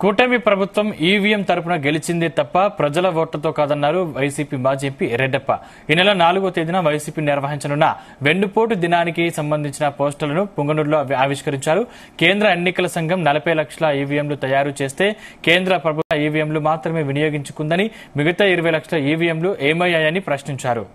కూటమి ప్రభుత్వం ఈవీఎం తరపున గెలిచిందే తప్ప ప్రజల ఓట్లతో కాదన్నారు వైసీపీ మాజీ ఎంపీ రెడ్డప్ప. ఈ నెల 4వ తేదీన వైసీపీ నిర్వహించనున్న వెన్నుపోటు దినానికి సంబంధించిన పోస్టర్లను పుంగనూరులో ఆవిష్కరించారు. కేంద్ర ఎన్నికల సంఘం 40 లక్షల ఈవీఎంలు తయారు చేస్తే కేంద్ర ప్రభుత్వం ఈవీఎంలు మాత్రమే వినియోగించుకుందని, మిగతా 20 లక్షల ఈవీఎంలు ఏమయ్యాయని ప్రశ్నించారు.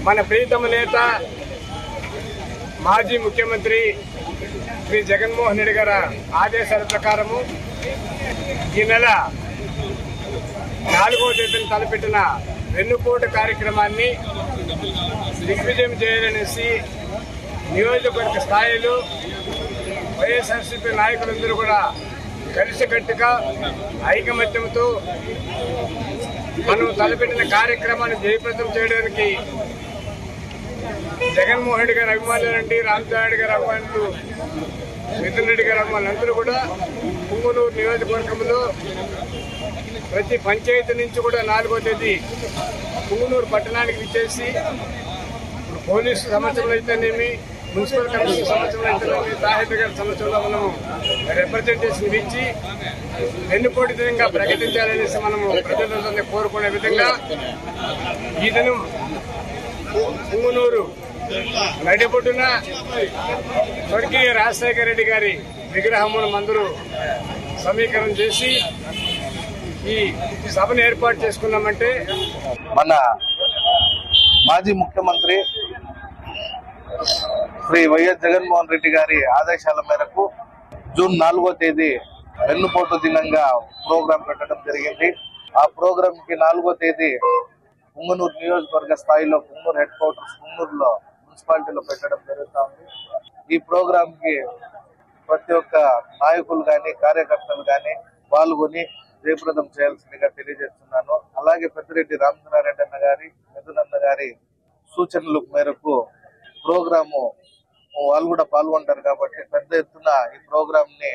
మన ప్రీతమ నేత మాజీ ముఖ్యమంత్రి శ్రీ జగన్మోహన్ రెడ్డి గారి ఆదేశాల ప్రకారము ఈ నెల 4వ తేదీన తలపెట్టిన వెన్నుపోటు కార్యక్రమాన్ని దిగ్విజయం చేయాలనేసి నియోజకవర్గ స్థాయిలో వైఎస్ఆర్సీపీ నాయకులందరూ కూడా కలిసికట్టుగా ఐకమత్యంతో మనం తలపెట్టిన కార్యక్రమాన్ని జయప్రదం చేయడానికి జగన్మోహన్ రెడ్డి గారి అభిమానులండి, రామచంద్రారెడ్డి గారి అభిమానులు, మిథున్ రెడ్డి గారి అభిమానులు అందరూ కూడా పుంగనూరు నియోజకవర్గంలో ప్రతి పంచాయతీ నుంచి కూడా 4వ తేదీ పుంగనూరు పట్టణానికి విచ్చేసి పోలీసు సంవత్సరంలో అయితేనేమి, మున్సిపల్ కమిషన్ సంవత్సరంలో అయితేనేమి, తాహిర్ గారి సంవత్సరంలో మనము రిప్రజెంటేషన్ ఇచ్చి వెన్నుపోటు దినంగా ప్రకటించాలనేసి మనము ప్రజలందరినీ కోరుకునే విధంగా ఈ దినం పుంగనూరు నడిబొడ్డున స్వర్గీయ రాజశేఖర రెడ్డి గారి విగ్రహమును అందరూ సమీకరణ చేసి ఈ సభను ఏర్పాటు చేసుకున్నామంటే మన మాజీ ముఖ్యమంత్రి శ్రీ వైఎస్ జగన్మోహన్ రెడ్డి గారి ఆదేశాల మేరకు జూన్ 4వ తేదీ వెన్నుపోటు దినంగా ప్రోగ్రాం పెట్టడం జరిగింది. ఆ ప్రోగ్రాం కి 4వ తేదీ పుంగనూరు నియోజకవర్గ స్థాయిలో పుంగనూరు హెడ్ క్వార్టర్స్ పుంగనూరులో మున్సిపాలిటీలో పెట్టడం జరుగుతుంది. ఈ ప్రోగ్రాం కి ప్రతి ఒక్క నాయకులు గాని, కార్యకర్తలు గాని పాల్గొని జయప్రదం చేయాల్సిందిగా తెలియజేస్తున్నాను. అలాగే పెద్దిరెడ్డి రామచంద్రారెడ్డి అన్న గారి, మిథున్ అన్న గారి సూచనల మేరకు ప్రోగ్రాము వాళ్ళు కూడా పాల్గొంటారు కాబట్టి పెద్ద ఎత్తున ఈ ప్రోగ్రామ్ ని